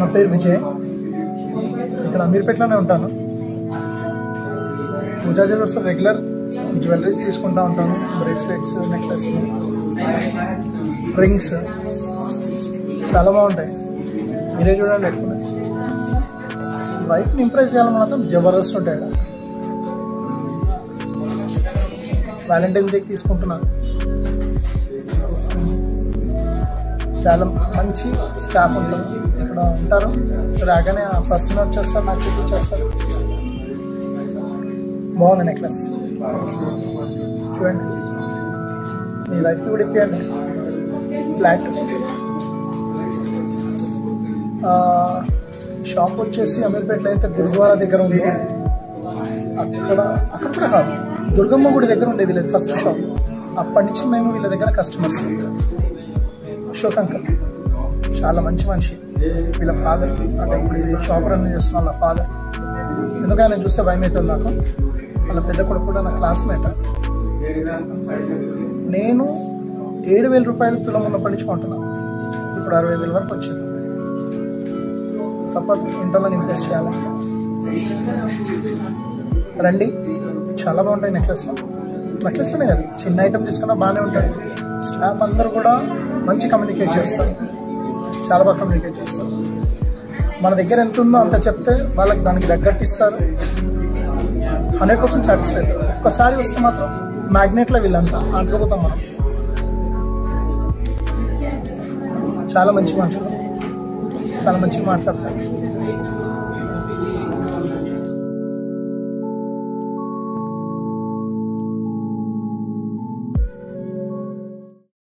నా పేరు విజయ్. ఇక్కడ అమీర్పేటలోనే ఉంటాను. పూజా జ్యువెలర్స్ రెగ్యులర్ జ్యువెలరీస్ తీసుకుంటూ ఉంటాను. బ్రేస్లెట్స్, నెక్లెస్లు, రింగ్స్ చాలా బాగుంటాయి. మీరే చూడండి. ఎక్కువ వైఫ్ని ఇంప్రెస్ చేయాలని మాత్రం జబర్దస్త్ ఉంటాయి. వ్యాలంటైన్స్ డేకి తీసుకుంటున్నాను. చాలా మంచి స్టాఫ్ ఉంటుంది ఇక్కడ ఉంటారు. రాగానే ఆ పర్సన్ వచ్చేస్తారు, నాకు చూపించేస్తారు. బాగుంది నెక్లెస్, చూడండి. మీ వైఫ్కి కూడా ఇప్పియండి. ఫ్లాట్ షాప్ వచ్చేసి అమీర్పేటలో అయితే గురుద్వారా దగ్గర ఉంది. అక్కడ కూడా కాదు, దుర్గమ్మ గుడి దగ్గర ఉండేది వీళ్ళది ఫస్ట్ షాప్. అప్పటి నుంచి మేము వీళ్ళ దగ్గర కస్టమర్స్. అశోక్ అంకల్ చాలా మంచి మనిషి. వీళ్ళ ఫాదర్ అంటే ఇప్పుడు ఇది షాప్ రన్ చేస్తున్న వాళ్ళ ఫాదర్. ఎందుకంటే ఆయన చూస్తే భయం అవుతుంది నాకు. వాళ్ళ పెద్ద కొడుకు కూడా నా క్లాస్మేట్. నేను 7,000 రూపాయలు తులం ఉన్నప్పటి నుంచి కొంటున్నాను. ఇప్పుడు 60,000 వరకు వచ్చింది. తప్పదు, ఇంట్లో ఇన్వెస్ట్ చేయాలి. రండి, చాలా బాగుంటాయి నెక్లెస్లోనే కాదు, చిన్న ఐటమ్ తీసుకున్నా బాగానే ఉంటాయి. స్టాఫ్ అందరూ కూడా మంచి కమ్యూనికేట్ చేస్తారు, చాలా బాగా కమ్యూనికేట్ చేస్తారు. మన దగ్గర ఎంత ఉందో అంత చెప్తే వాళ్ళకి దానికి తగ్గట్టు ఇస్తారు. 100% సాటిస్ఫై అవుతారు. ఒక్కసారి వస్తే మాత్రం మ్యాగ్నెట్లో వీళ్ళంతా అంటుకుపోతాం మనం. చాలా మంచి మనుషులు, చాలా మంచిగా మాట్లాడతారు.